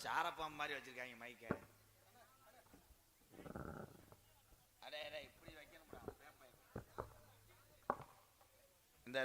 சாரப்பாம்பு மாதிரி வச்சிருக்காங்க மைக்க. அடே இப்படி வைக்கணும்டா. இந்த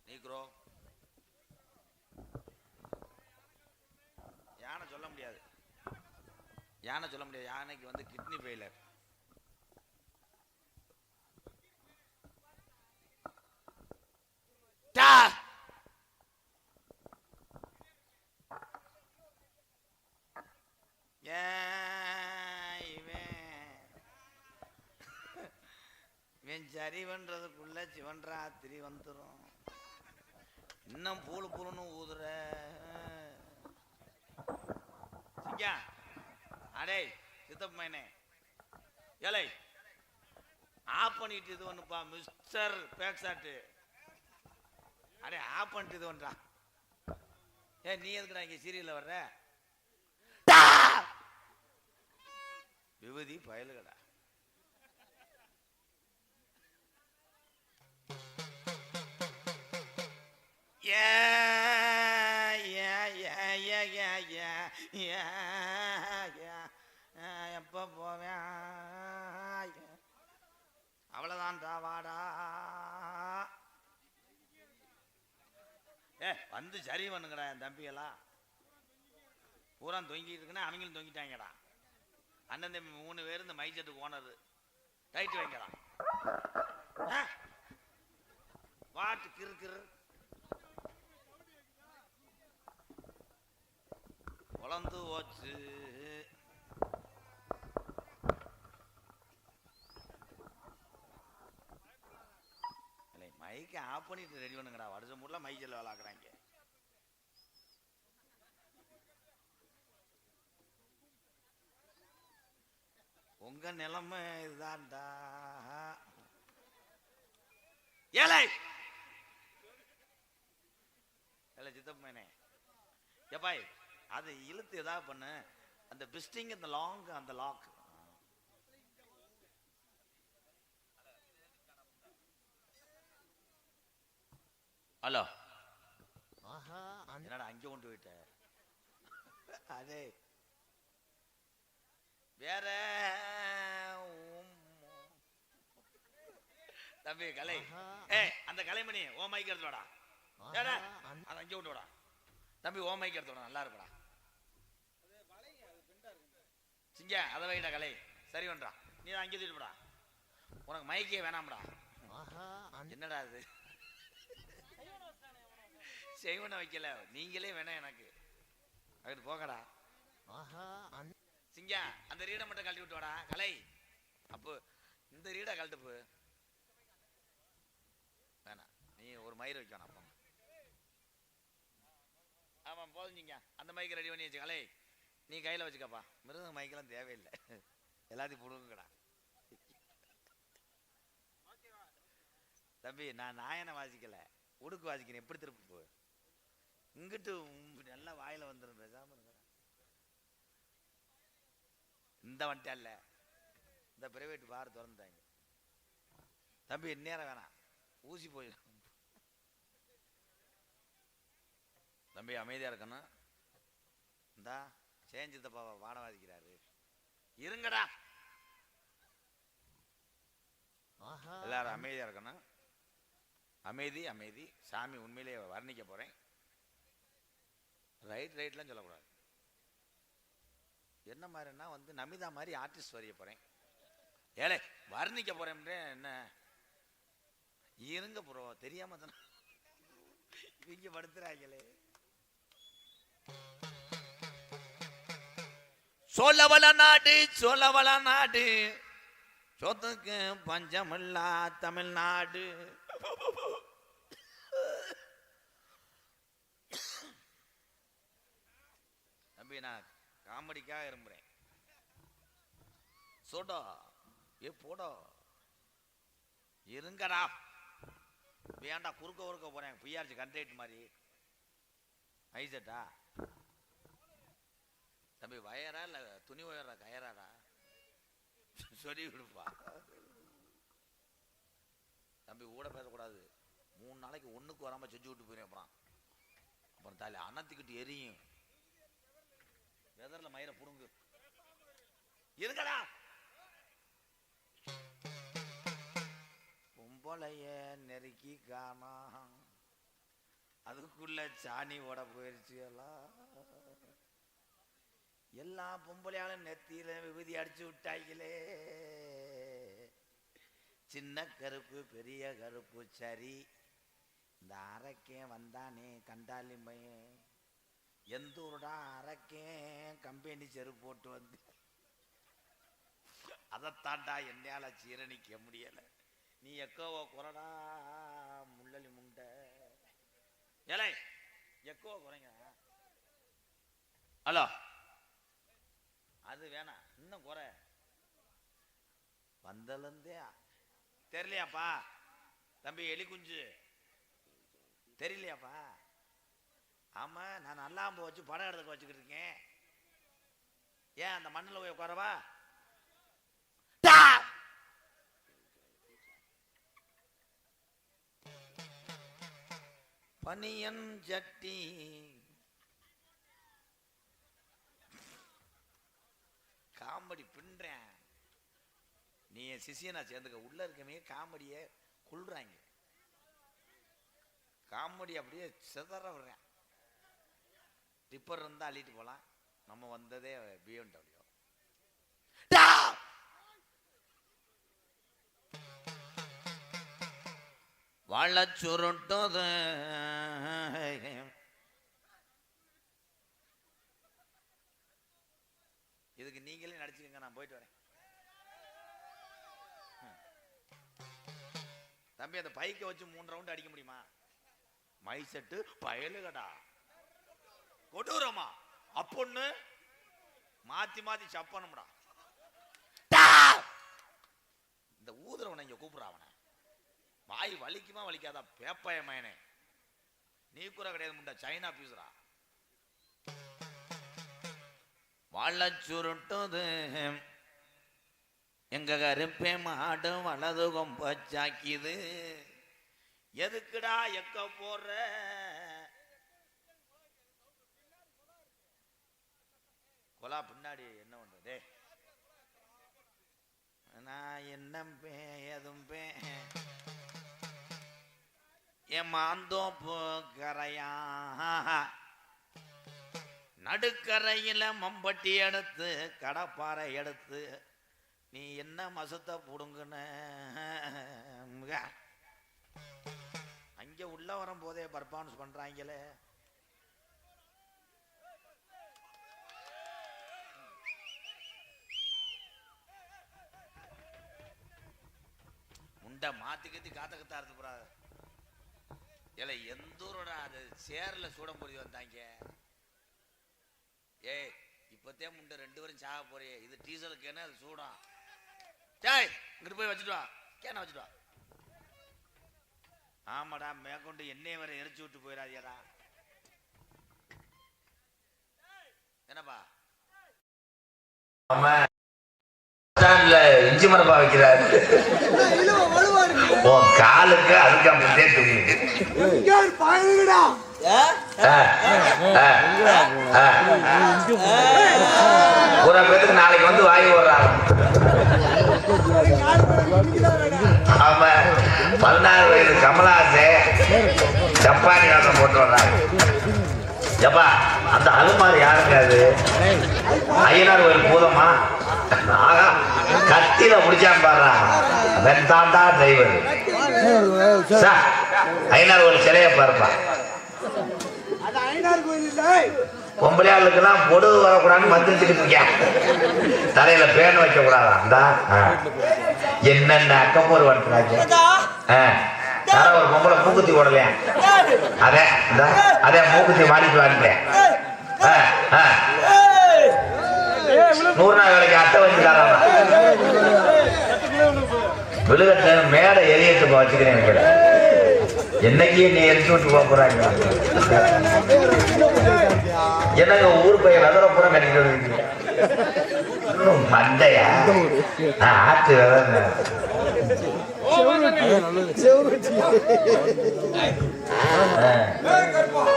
நீக்ரோ யானை சொல்ல முடியாது. யானைக்கு வந்து கிட்னி ஃபெயிலர். இவன் சரி பண்றதுக்குள்ள சிவன் ராத்திரி வந்துடும். இன்னும் பூலு பூலுன்னு ஊதுற. அடே சித்தப்பு மைனே ஏலை ஆஃப் பண்ணிட்டு இது ஒண்ணுப்பா மிஸ்டர் பேக்ஸாட்டு. அடே ஆஃப் பண்ணிட்டு இது ஒன்றா. நீ எதுக்குடா இங்க சீரியல்ல வர்ற? விபதி பயலுகடா. எப்ப போவேன்? அவ்வளவுதான்டா வாடா. வந்து சரி பண்ணுங்கடா. என் தம்பியெல்லாம் பூரா தொங்கிட்டு இருக்குன்னா அவங்களும் தொங்கிட்டாங்கடா. அண்ணன் தம்பி 3 பேர் இந்த மைசெட்டுக்கு ஓனர். டைட் வைங்கடா. வாட்டு கிறு குழந்து ஓச்சு. மைக்கை ஆஃப் பண்ணிட்டு ரெடி பண்ணுங்கடா. வருஷம் மூடல மைக்கில் வேலாக்குறாங்க. உங்க நிலைமை இதுதான்டா. ஏலை சித்தப்பனே எப்பாய் அது இழுத்து ஏதாவது பண்ணு. அந்த பிஸ்டிங் அந்த லாங் அந்த லாக். ஹலோ என்னடா அங்கே கொண்டு போயிட்ட? அதே வேற தம்பி கலை. அந்த கலைமணி ஓ மைக்கு எடுத்துடா. அதை அங்கே கொண்டு வாடா தம்பி. ஓ மைக்கு எடுத்துடா நல்லா இருக்குடா. சிங்க அதை வைடா கலை. சரி பண்றா. நீ தான் அங்கே தூக்கிட்டு போடா. உனக்கு மைக்கே வேணாம்டா. என்னடா அது செய்வன வைக்கல. நீங்களே வேணாம் எனக்கு. அதுக்கு போகடா. சிங்கா அந்த ரீடை மட்டும் கழட்டி விட்டு வாடா கலை. அப்போ இந்த ரீடை கழட்டு போ. வேணாம் நீ ஒரு மயிர் வைக்கணும். அப்போ ஆமா போதுங்க. அந்த மைக்கை ரெடி பண்ணி வச்சு கலை. நீ கையில வச்சுக்கப்பா. மிருக மைக்கெல்லாம் தேவையில்லை. எல்லாத்தையும் புடுங்கடா தம்பி. நான் நாயனை வாசிக்கல உடுக்கு வாசிக்கிறேன். எப்படி திருப்பி போ. இங்கிட்டு நல்லா வாயில வந்துடும். பேசாம இந்த வந்துட்டா இல்ல. இந்த பிரைவேட் பார் திறந்துட்டாங்க தம்பி. இந்நேரம் வேணாம் ஊசி போய் தம்பி அமைதியா இருக்கணும். இந்தா சேஞ்சித்தப்பாவை பாட வாசிக்கிறாரு. இருங்கடா எல்லாரும் அமைதியா இருக்கணும். அமைதி அமைதி. சாமி உண்மையிலேயே வர்ணிக்க போறேன். ரைட்லாம் சொல்லக்கூடாது. என்ன மாதிரின்னா வந்து நமிதா மாதிரி ஆர்டிஸ்ட் வரைய போறேன். ஏழை வர்ணிக்க போறேன். என்ன இருங்க ப்ரோ தெரியாம தானே இங்க படுத்துறாங்களே. சோழவள நாடு சோழவள நாடு சொத்துக்கு பஞ்சமில்லா தமிழ்நாடு. தம்பி நான் காமெடிக்காக இரும்புறேன். சோடா போடா இருங்கடா. வேண்டா குறுக்க போறேன். பிஆர்சி கண்ட்ரேட் மாதிரி ஐசட்டா தம்பி. வயரா இல்ல துணி வயரா கயராடா சொல்லி விடுப்பா தம்பி. கூட பேசக்கூடாது. 3 நாளைக்கு ஒண்ணுக்கு வராம செஞ்சு விட்டு போயிடும். அப்புறம் அப்புறம் தாலி அனத்துக்கிட்டு எரியும். வெதர்ல மயிரை புடுங்கு இருக்கடா. பொம்பளைய நெருக்கி காணா, அதுக்குள்ள சாணி ஓட போயிருச்சு. எல்லா பொம்பளையாலும் நெத்தியில விபூதி அடிச்சு விட்டாங்களே. சின்ன கருப்பு பெரிய கருப்பு சரி. இந்த அரக்கேன் வந்தானே கண்டாலி பையன், எந்த ஊருடா அரக்கேன் கம்பெனி செருப்பு போட்டு வந்து, அதைத்தாண்டா என்னால சீரணிக்க முடியல. நீ எக்கோவோ குறடா முள்ளலி முண்டை. ஏலே எக்கோவோ குறைங்க. ஹலோ, அது வேணாம், இன்னும் குறை. வந்தலேருந்தே தெரியலையாப்பா தம்பி, எலி குஞ்சு தெரியலையாப்பா? ஆமா, நான் நல்லாம்பு வச்சு படம் எடுத்துக்க வச்சுக்கிட்டு இருக்கேன். ஏன் அந்த மண்ணில் போய் உட்காரவா? பனியன் சட்டி காமெடி பின்றேன். நீ என் சிசியனா சேர்ந்துக்க. உள்ள இருக்கவே காமெடியை கொள்றாங்க. காமெடி அப்படியே சிதற விடுறேன். டிப்பர் இருந்தா அள்ளிட்டு போலாம். நம்ம வந்ததே BMW. வாழ சுருட்டது இதுக்கு நீங்களே நடிச்சுக்கங்க, நான் போயிட்டு வரேன். தம்பி, அந்த பைக்கை வச்சு 3 ரவுண்ட் அடிக்க முடியுமா? மை செட்டு பயலுகடா கொடூரமா அப்பொண்ணு மாத்தி மாத்தி சப்பனும்டா. இந்த ஊதுறவனை இங்க கூப்பிடுற. அவனை வாய் வலிக்குமா வலிக்காதா? பேப்பாய மயனே, நீ கூட கிடையாது முண்டா, சைனா பீசுறா. வாழ சுருட்டது எங்க கருப்பே மாடு வலது கொம்பச்சாக்கிது. எதுக்குடா எக்க போற? கொலா பின்னாடி என்ன பண்றது? நான் என்ன எதுவும் என் மாந்தோப்பு கரையா நடுக்கரையில மம்பட்டி எடுத்து கடப்பாறை எடுத்து நீ என்ன மசத்தை புடுங்குன? அங்க உள்ள வரும் போதே பர்ஃபார்மன்ஸ் பண்றாங்களே. முண்டை மாத்தி கத்தி காத்தக்கத்தா இருந்து போறா. ஏல எந்தூரோட அது சேர்ல சூட போய் வந்தாங்க. ஏய், இப்பத்தே முண்டை 2 பேரும் சாக போறியே. இது டீசலுக்கு என்ன, அது சூடம். டேய், இங்கிட்டு போய் வச்சுட்டு வா, கேன வச்சுட்டு வா. ஆமாடா, மேற்கொண்டு எண்ணெய் வரை எரிச்சு விட்டு போயிடாதியடா. என்னப்பா இஞ்சி மரப்பா வைக்கிறாரு. உன் காலுக்கு அதுக்கு அப்படியே தெரியுது. ஒரு பேருக்கு நாளைக்கு வந்து வாங்கி போடுறாங்க. ஆமா, 16 வயது கமலாசே ஜப்பானி காசம் போட்டு வர்றாங்க. ஜப்பா, அந்த அலுமாரி யாருங்க? அது ஐயனார் கோயில் பூதமா? ஆகா, கத்தில முடிச்சான் பாரு. வெந்தாண்டா டிரைவர். ஐயனார் கோயில் சிலைய பாருப்பா. பொம்பளையாளுக்கெல்லாம் பொடுகு வரக்கூடாதுன்னு மந்திரிச்சுக்கிட்டு இருக்கேன். தலையில பேன் வைக்க கூடாதா? என்னென்ன அக்கப்போர் வளர்த்துறாங்க. யாரோ ஒரு பொம்பளை மூக்குத்தி ஓடலையா? அதே மூக்குத்தி மாடிட்டு வாங்கிட்டேன். 100 நாள் வேலைக்கு அட்டை வச்சுக்காரா? விழுகட்ட மேடை எரியட்டு வச்சுக்கிறேன். என்னைக்கு நீ எரிச்சு விட்டு போறாங்க. எனக்கு ஊர் பையன் வெதர பூரா கட்டிட்டு வருவீங்க. மண்டையா ஆத்து வெதர்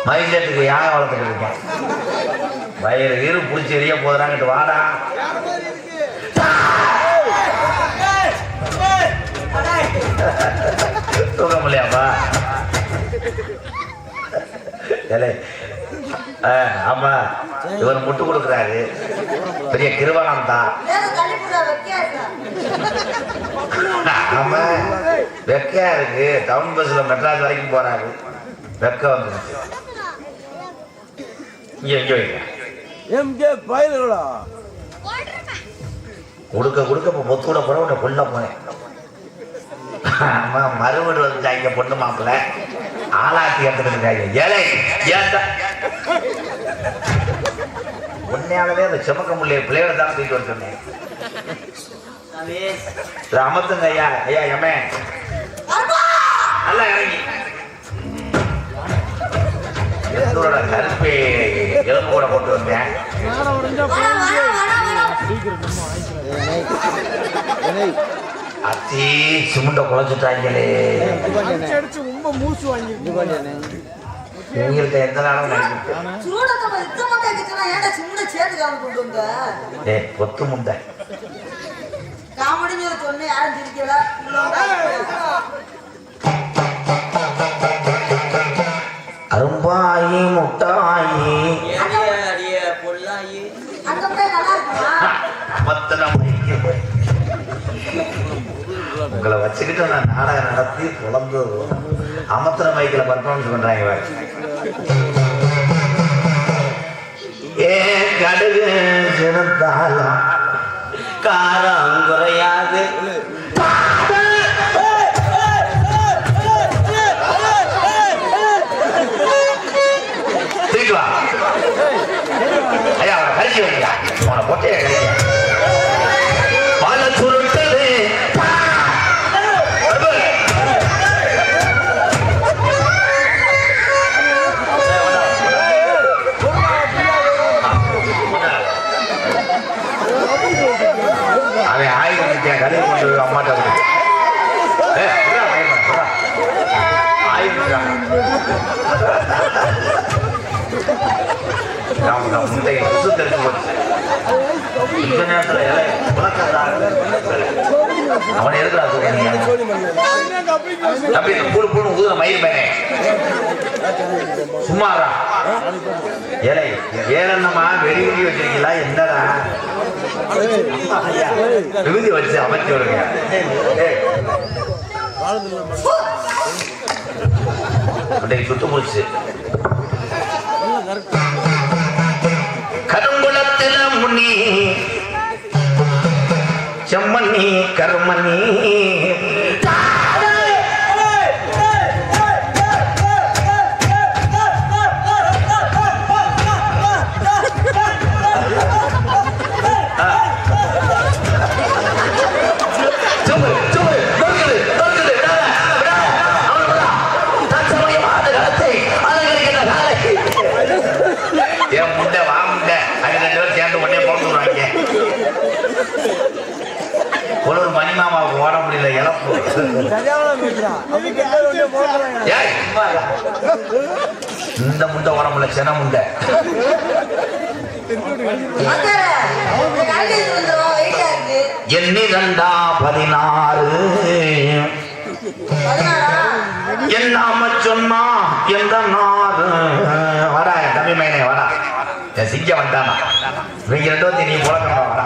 மைசெட்டுக்கு யானை வளர்த்துட்டு இருக்கேன். வயிறு இரு பிடிச்சி எரிய போதுறாங்கிட்டு வாடா. தூக்க முடியாப்பா. ஆமா, இவர் முட்டு கொடுக்குறாரு. பெரிய கிருபானம் தான். ஆமா, வெக்கையா இருக்கு. டவுன் பஸ்ல மெட்ராஸ் வரைக்கும் போறாரு. வெக்க வந்துருச்சு. கொடுக்க கொடுக்க பொத்தூட போற உன்னை கொல்ல போனேன். மறுபடி வந்துட்டாங்க பொண்ணு மாப்பிள்ள. ஆளாத்தி எடுத்துக்கிட்டு ஏழை உண்மையாகவே அந்த செமக்க முள்ளைய பிள்ளையோட தான் தூக்கிட்டு வர சொன்னேன். அமர்த்துங்க ஐயா. ஐயா எமே நல்லா இறங்கி கருப்பை எலும்பு கூட போட்டு வந்தேன். அத்தி சிமெண்ட குழச்சிட்டாங்களே. உங்களுக்கு எந்த நாளும் பொத்து முண்டை அரும்பாயி முட்டாயி உங்களை வச்சுக்கிட்டு நான் நாடகம் நடத்தி குழந்தது அமத்திர மைக்கில் பர்ஃபார்மன்ஸ் பண்றாங்க. ஏ கடுகு சிறந்தாலும் காரம் குறையாது. ஐயா அவனை கழிச்சு வைங்க. அவனை பொட்டையை கழிச்சு பல சுருட்டது. அவன் ஆயுதம் கழுவி கொண்டு அம்மாட்ட முந்தைய புது தெரிஞ்சு போச்சு. இந்த நேரத்தில் அவனை எதுக்குறா சொல்றீங்க? தம்பி கூடு கூடு ஊதுற மயில் மேனே சும்மாறா. ஏழை ஏழன்னமா வெடி வெடி வச்சிருக்கீங்களா? என்னடா விபூதி வச்சு அமைச்சு விடுங்க. சுட்டு போச்சு. கருங்குளத்தில முனி செம்மணி கர்மணி ஒரு மணிமாமாவுக்கு ஓட முடியல. இழப்பு இந்த முண்டை ஓட முடியல. சென முண்டை எண்ணிரண்டா 16 என்னாம சொன்னா எந்த நாடு. வாடா தம்பி மைனே வாடா. சிங்க வந்தானா இவங்க 2 நீ புழக்கணும். வாடா